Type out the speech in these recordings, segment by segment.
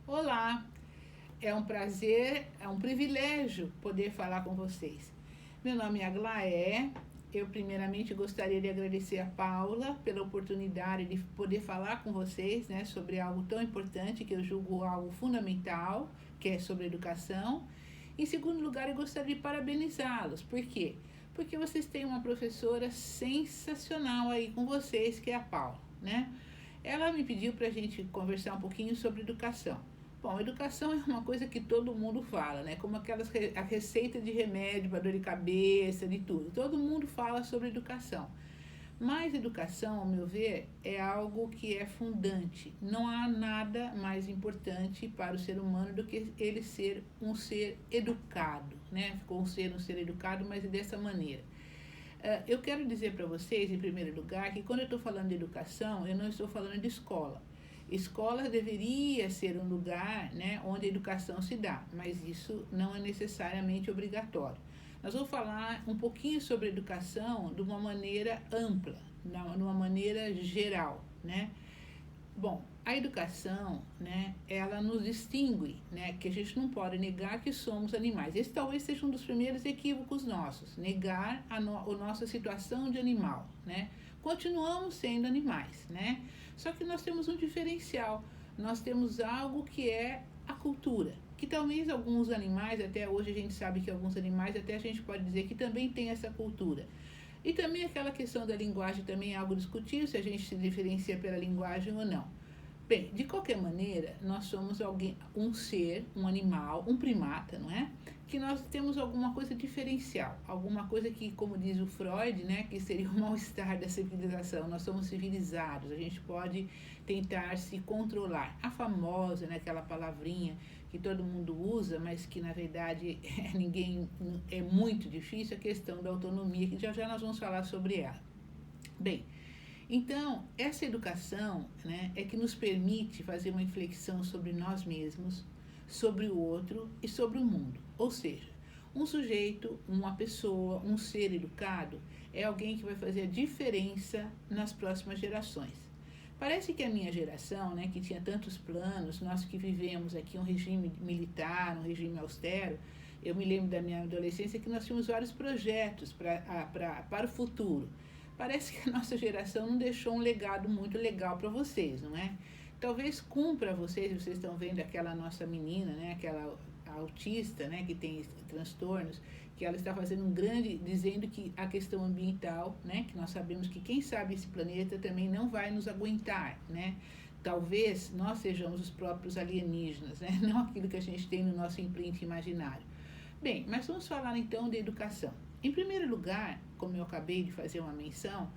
Olá, é um prazer, é um privilégio poder falar com vocês. Meu nome é Aglaé, eu primeiramente gostaria de agradecer a Paula pela oportunidade de poder falar com vocês, né, sobre algo tão importante que eu julgo algo fundamental, que é sobre educação. Em segundo lugar, eu gostaria de parabenizá-los. Por quê? Porque vocês têm uma professora sensacional aí com vocês, que é a Paula, né? Ela me pediu para a gente conversar um pouquinho sobre educação. Bom, educação é uma coisa que todo mundo fala, né? Como a receita de remédio para dor de cabeça, de tudo. Todo mundo fala sobre educação. Mas educação, ao meu ver, é algo que é fundante. Não há nada mais importante para o ser humano do que ele ser um ser educado, né? Ficou um ser educado, mas dessa maneira. Eu quero dizer para vocês, em primeiro lugar, que quando eu estou falando de educação, eu não estou falando de escola. Escola deveria ser um lugar, né, onde a educação se dá, mas isso não é necessariamente obrigatório. Nós vamos falar um pouquinho sobre educação de uma maneira ampla, de uma maneira geral, né? Bom, a educação, né, ela nos distingue, né, que a gente não pode negar que somos animais. Esse talvez seja um dos primeiros equívocos nossos, negar a nossa situação de animal, né? Continuamos sendo animais, né? Só que nós temos um diferencial, nós temos algo que é a cultura, que talvez alguns animais, até hoje a gente sabe que alguns animais, até a gente pode dizer que também tem essa cultura. E também aquela questão da linguagem também é algo discutível, se a gente se diferencia pela linguagem ou não. Bem, de qualquer maneira, nós somos alguém, um ser, um animal, um primata, não é? Que nós temos alguma coisa diferencial, alguma coisa que, como diz o Freud, né, que seria o mal-estar da civilização. Nós somos civilizados, a gente pode tentar se controlar. A famosa, né, aquela palavrinha que todo mundo usa, mas que na verdade ninguém é muito difícil, a questão da autonomia, que já nós vamos falar sobre ela. Bem, então, essa educação, né, é que nos permite fazer uma reflexão sobre nós mesmos, sobre o outro e sobre o mundo. Ou seja, um sujeito, uma pessoa, um ser educado é alguém que vai fazer a diferença nas próximas gerações. Parece que a minha geração, né, que tinha tantos planos, nós que vivemos aqui um regime militar, um regime austero, eu me lembro da minha adolescência que nós tínhamos vários projetos para o futuro. Parece que a nossa geração não deixou um legado muito legal para vocês, não é? Talvez cumpra vocês estão vendo aquela nossa menina, né, aquela autista, né, que tem transtornos, que ela está fazendo um grande, dizendo que a questão ambiental, né, que nós sabemos que quem sabe esse planeta também não vai nos aguentar, né? Talvez nós sejamos os próprios alienígenas, né? Não aquilo que a gente tem no nosso imprint imaginário. Bem, mas vamos falar então de educação. Em primeiro lugar, como eu acabei de fazer uma menção,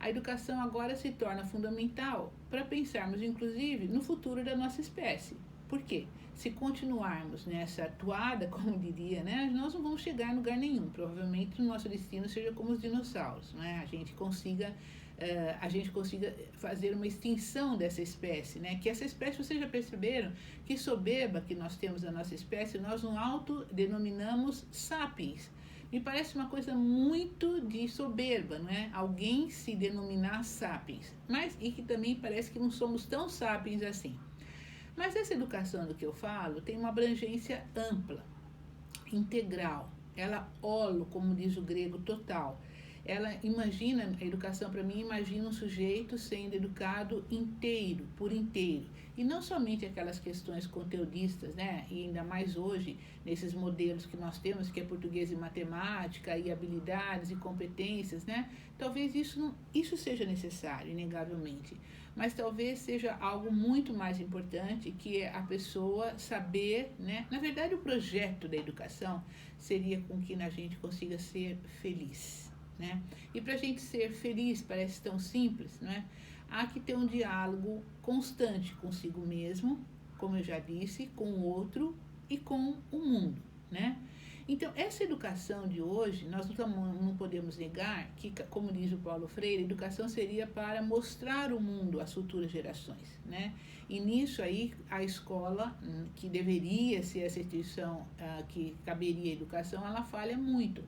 a educação agora se torna fundamental para pensarmos, inclusive, no futuro da nossa espécie. Por quê? Se continuarmos nessa toada, como diria, né, nós não vamos chegar em lugar nenhum. Provavelmente o nosso destino seja como os dinossauros, né? A gente consiga fazer uma extinção dessa espécie, né? Que essa espécie, vocês já perceberam que soberba que nós temos na nossa espécie, nós no autodenominamos sapiens. Me parece uma coisa muito de soberba, não é? Alguém se denominar sapiens, mas e que também parece que não somos tão sapiens assim. Mas essa educação do que eu falo tem uma abrangência ampla, integral. Ela como diz o grego, total. Ela imagina, a educação para mim imagina um sujeito sendo educado inteiro, por inteiro. E não somente aquelas questões conteudistas, né? E ainda mais hoje, nesses modelos que nós temos, que é português e matemática, e habilidades e competências, né? Talvez isso seja necessário, inegavelmente. Mas talvez seja algo muito mais importante, que é a pessoa saber, né? Na verdade, o projeto da educação seria com que a gente consiga ser feliz. Né? E para a gente ser feliz, parece tão simples, não é? Há que ter um diálogo constante consigo mesmo, como eu já disse, com o outro e com o mundo, né? Então, essa educação de hoje, nós não podemos negar que, como diz o Paulo Freire, a educação seria para mostrar o mundo às futuras gerações, né? E nisso aí, a escola, que deveria ser essa instituição que caberia à educação, ela falha muito.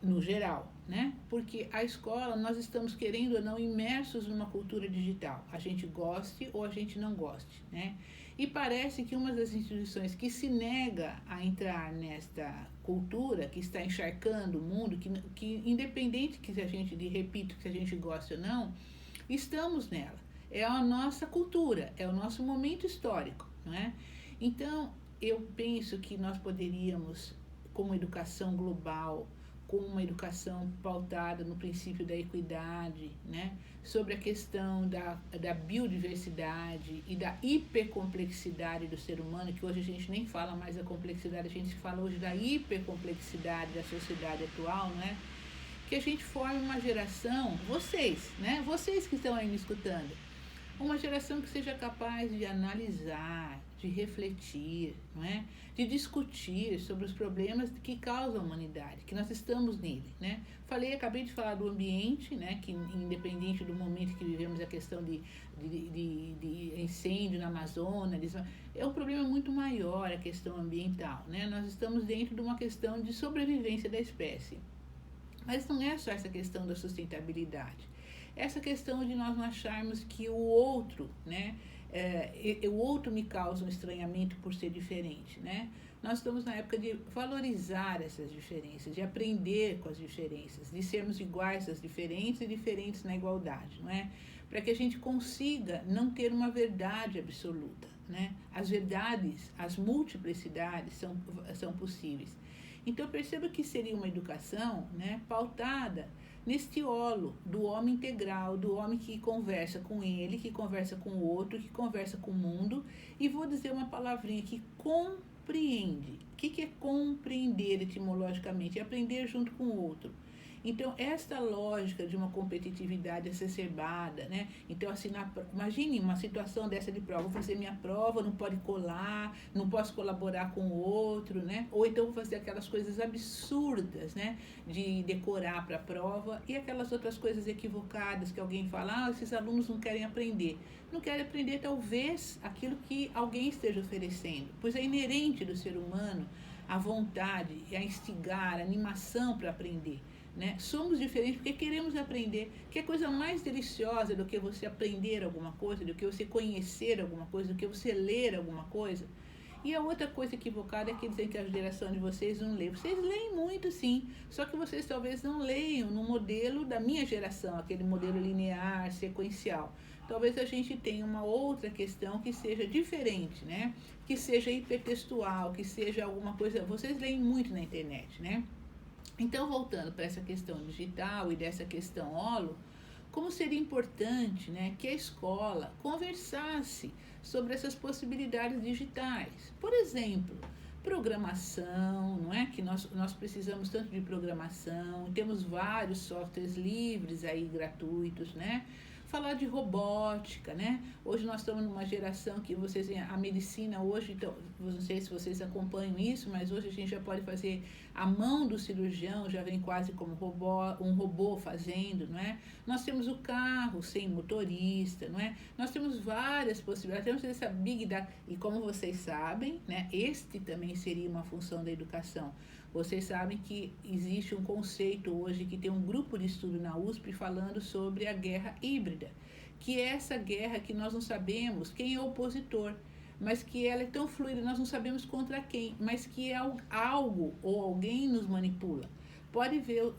no geral, né? Porque a escola, nós estamos querendo ou não imersos numa cultura digital, a gente goste ou a gente não goste, né? E parece que uma das instituições que se nega a entrar nesta cultura, que está encharcando o mundo, que independente que a gente, repito, que a gente goste ou não, estamos nela. É a nossa cultura, é o nosso momento histórico, não é? Então, eu penso que nós poderíamos, como educação global, com uma educação pautada no princípio da equidade, né? Sobre a questão da biodiversidade e da hipercomplexidade do ser humano, que hoje a gente nem fala mais da complexidade, a gente fala hoje da hipercomplexidade da sociedade atual, né? Que a gente forme uma geração, vocês, né? Vocês que estão aí me escutando, uma geração que seja capaz de analisar, de refletir, não é? De discutir sobre os problemas que causam a humanidade, que nós estamos nele, né? Acabei de falar do ambiente, né? Que independente do momento que vivemos, a questão de incêndio na Amazônia, é um problema muito maior, a questão ambiental, né? Nós estamos dentro de uma questão de sobrevivência da espécie. Mas não é só essa questão da sustentabilidade. Essa questão de nós não acharmos que o outro, né? O outro me causa um estranhamento por ser diferente, né? Nós estamos na época de valorizar essas diferenças, de aprender com as diferenças, de sermos iguais às diferentes e diferentes na igualdade, não é? Para que a gente consiga não ter uma verdade absoluta, né? As verdades, as multiplicidades são possíveis. Então, perceba que seria uma educação, né, pautada neste olo do homem integral, do homem que conversa com ele, que conversa com o outro, que conversa com o mundo. E vou dizer uma palavrinha que compreende. O que é compreender etimologicamente? É aprender junto com o outro. Então, esta lógica de uma competitividade exacerbada, né? Então, assim, imagine uma situação dessa de prova, vou fazer minha prova, não pode colar, não posso colaborar com o outro, né? Ou então vou fazer aquelas coisas absurdas, né? De decorar para a prova e aquelas outras coisas equivocadas que alguém fala, esses alunos não querem aprender. Não querem aprender, talvez, aquilo que alguém esteja oferecendo, pois é inerente do ser humano a vontade, a instigar, a animação para aprender. Né? Somos diferentes porque queremos aprender. Que coisa mais deliciosa do que você aprender alguma coisa, do que você conhecer alguma coisa, do que você ler alguma coisa. E a outra coisa equivocada é que dizem que a geração de vocês não lê. Vocês leem muito, sim, só que vocês talvez não leiam no modelo da minha geração, aquele modelo linear, sequencial. Talvez a gente tenha uma outra questão que seja diferente, né? Que seja hipertextual, que seja alguma coisa... Vocês leem muito na internet, né? Então, voltando para essa questão digital e dessa questão holo, como seria importante, né, que a escola conversasse sobre essas possibilidades digitais. Por exemplo, programação, não é? Que nós precisamos tanto de programação, temos vários softwares livres aí, gratuitos, né? Falar de robótica, né? Hoje nós estamos numa geração que a medicina hoje, então, não sei se vocês acompanham isso, mas hoje a gente já pode fazer, a mão do cirurgião já vem quase como um robô fazendo, não é? Nós temos o carro sem motorista, não é? Nós temos várias possibilidades, temos essa Big Data, e como vocês sabem, né? Este também seria uma função da educação. Vocês sabem que existe um conceito hoje, que tem um grupo de estudo na USP falando sobre a guerra híbrida, que é essa guerra que nós não sabemos quem é o opositor, mas que ela é tão fluida, nós não sabemos contra quem, mas que algo ou alguém nos manipula. Pode ver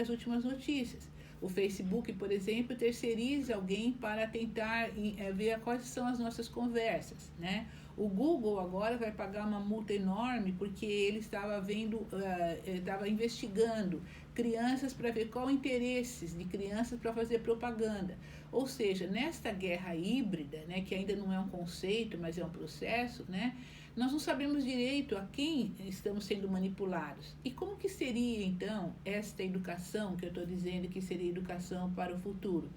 as últimas notícias. O Facebook, por exemplo, terceiriza alguém para tentar ver quais são as nossas conversas, né? O Google agora vai pagar uma multa enorme porque ele estava investigando crianças para ver qual interesses de crianças para fazer propaganda. Ou seja, nesta guerra híbrida, né, que ainda não é um conceito, mas é um processo, né, nós não sabemos direito a quem estamos sendo manipulados. E como que seria, então, esta educação que eu estou dizendo que seria educação para o futuro?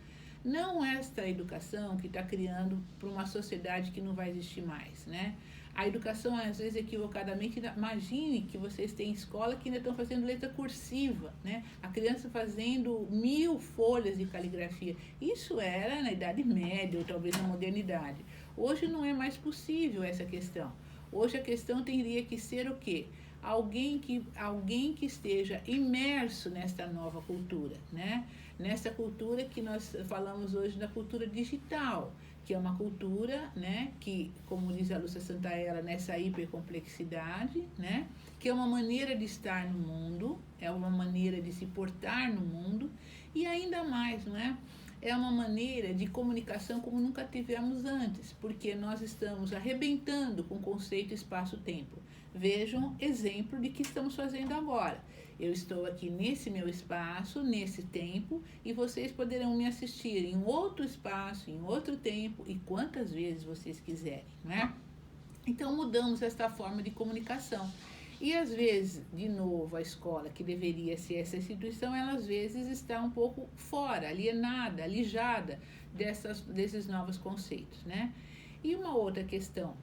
Não esta educação que está criando para uma sociedade que não vai existir mais, né? A educação, às vezes, equivocadamente, imagine que vocês têm escola que ainda estão fazendo letra cursiva, né? A criança fazendo 1000 folhas de caligrafia. Isso era na Idade Média, ou talvez na modernidade. Hoje não é mais possível essa questão. Hoje a questão teria que ser o quê? Alguém que esteja imerso nesta nova cultura, né? Nessa cultura que nós falamos hoje da cultura digital, que é uma cultura, né, que, como diz a Lúcia Santaella, nessa hipercomplexidade, né, que é uma maneira de estar no mundo, é uma maneira de se portar no mundo, e ainda mais, não é? É uma maneira de comunicação como nunca tivemos antes, porque nós estamos arrebentando com o conceito espaço-tempo. Vejam exemplo de que estamos fazendo agora. Eu estou aqui nesse meu espaço, nesse tempo, e vocês poderão me assistir em outro espaço, em outro tempo, e quantas vezes vocês quiserem, né? Então mudamos esta forma de comunicação. E às vezes, de novo, a escola, que deveria ser essa instituição, ela às vezes está um pouco fora, alienada, alijada desses novos conceitos, né? E uma outra questão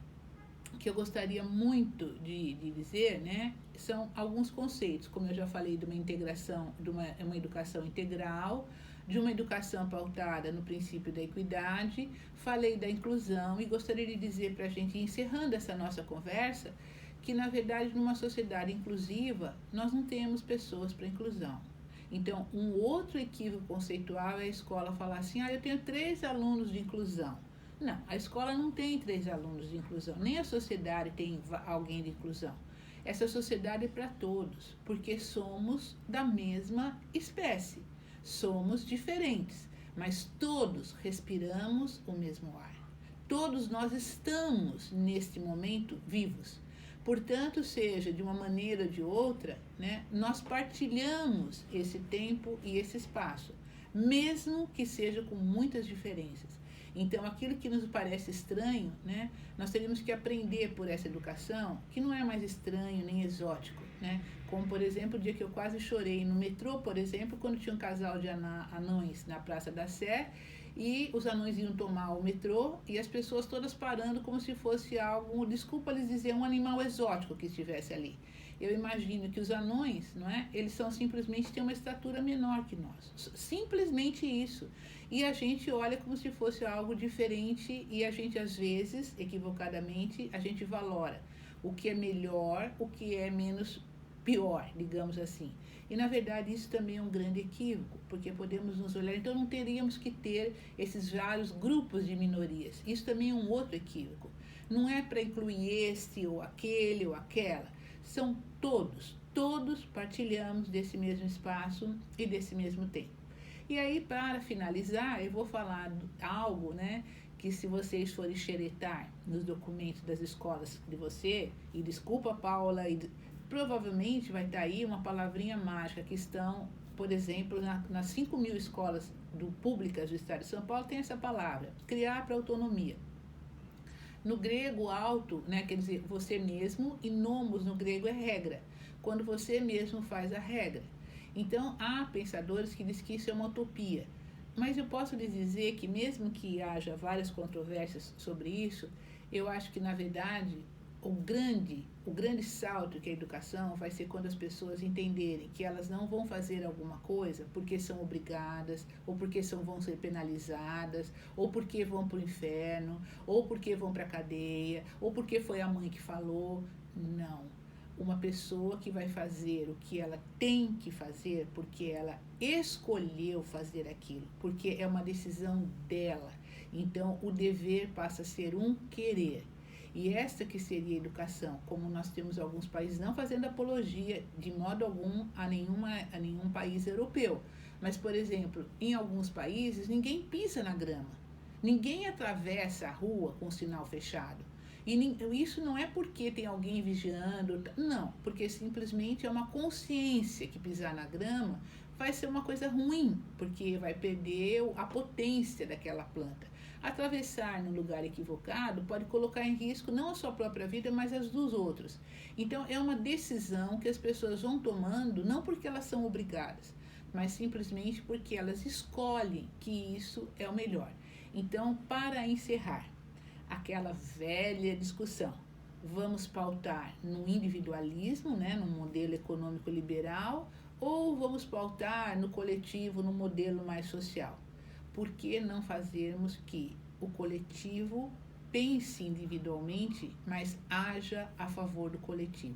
que eu gostaria muito de dizer, né, são alguns conceitos, como eu já falei, de uma integração, de uma educação integral, de uma educação pautada no princípio da equidade, falei da inclusão e gostaria de dizer para a gente, encerrando essa nossa conversa, que na verdade numa sociedade inclusiva nós não temos pessoas para inclusão. Então, um outro equívoco conceitual é a escola falar assim, eu tenho 3 alunos de inclusão. Não, a escola não tem 3 alunos de inclusão, nem a sociedade tem alguém de inclusão. Essa sociedade é para todos, porque somos da mesma espécie, somos diferentes, mas todos respiramos o mesmo ar. Todos nós estamos, neste momento, vivos. Portanto, seja de uma maneira ou de outra, né, nós partilhamos esse tempo e esse espaço, mesmo que seja com muitas diferenças. Então, aquilo que nos parece estranho, né, nós teríamos que aprender por essa educação, que não é mais estranho nem exótico, né? Como, por exemplo, o dia que eu quase chorei no metrô, por exemplo, quando tinha um casal de anões na Praça da Sé, e os anões iam tomar o metrô e as pessoas todas parando como se fosse algo, desculpa lhes dizer, um animal exótico que estivesse ali. Eu imagino que os anões, não é? Eles são simplesmente, têm uma estatura menor que nós. Simplesmente isso. E a gente olha como se fosse algo diferente e a gente, às vezes, equivocadamente, a gente valora o que é melhor, o que é menos pior, digamos assim. E, na verdade, isso também é um grande equívoco, porque podemos nos olhar, então não teríamos que ter esses vários grupos de minorias. Isso também é um outro equívoco. Não é para incluir este ou aquele ou aquela. São todos partilhamos desse mesmo espaço e desse mesmo tempo. E aí, para finalizar, eu vou falar algo, né, que se vocês forem xeretar nos documentos das escolas de você, e desculpa, Paula, provavelmente vai estar aí uma palavrinha mágica que estão, por exemplo, nas 5.000 escolas públicas do estado de São Paulo, tem essa palavra, criar para autonomia. No grego, auto, né, quer dizer, você mesmo, e nomos no grego é regra, quando você mesmo faz a regra. Então, há pensadores que dizem que isso é uma utopia. Mas eu posso lhes dizer que, mesmo que haja várias controvérsias sobre isso, eu acho que, na verdade, o grande salto que a educação vai ser quando as pessoas entenderem que elas não vão fazer alguma coisa porque são obrigadas, ou porque vão ser penalizadas, ou porque vão para o inferno, ou porque vão para a cadeia, ou porque foi a mãe que falou. Não. Uma pessoa que vai fazer o que ela tem que fazer porque ela escolheu fazer aquilo, porque é uma decisão dela. Então, o dever passa a ser um querer. E esta que seria a educação, como nós temos alguns países, não fazendo apologia de modo algum a nenhum país europeu. Mas, por exemplo, em alguns países, ninguém pisa na grama. Ninguém atravessa a rua com o sinal fechado. E isso não é porque tem alguém vigiando, não, porque simplesmente é uma consciência que pisar na grama vai ser uma coisa ruim, porque vai perder a potência daquela planta. Atravessar num lugar equivocado pode colocar em risco não a sua própria vida, mas as dos outros. Então, é uma decisão que as pessoas vão tomando, não porque elas são obrigadas, mas simplesmente porque elas escolhem que isso é o melhor. Então, para encerrar, aquela velha discussão, vamos pautar no individualismo, né, no modelo econômico liberal, ou vamos pautar no coletivo, no modelo mais social? Por que não fazermos que o coletivo pense individualmente, mas haja a favor do coletivo.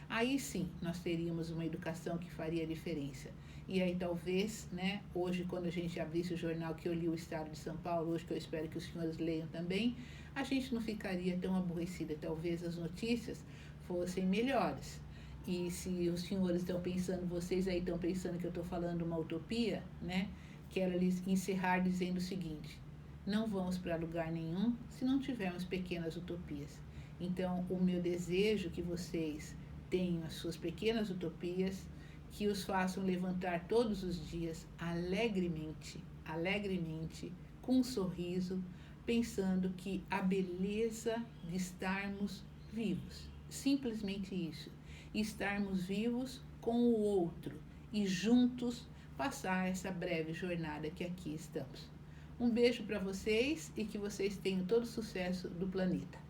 Aí sim, nós teríamos uma educação que faria a diferença. E aí talvez, né, hoje quando a gente abrisse o jornal, que eu li o Estado de São Paulo, hoje que eu espero que os senhores leiam também, a gente não ficaria tão aborrecida. Talvez as notícias fossem melhores. E se os senhores estão pensando, vocês aí estão pensando que eu estou falando uma utopia, né, quero lhes encerrar dizendo o seguinte: não vamos para lugar nenhum se não tivermos pequenas utopias. Então, o meu desejo é que vocês tenham as suas pequenas utopias, que os façam levantar todos os dias alegremente, com um sorriso, pensando que a beleza de estarmos vivos, simplesmente isso, estarmos vivos com o outro e juntos passar essa breve jornada que aqui estamos. Um beijo para vocês e que vocês tenham todo o sucesso do planeta.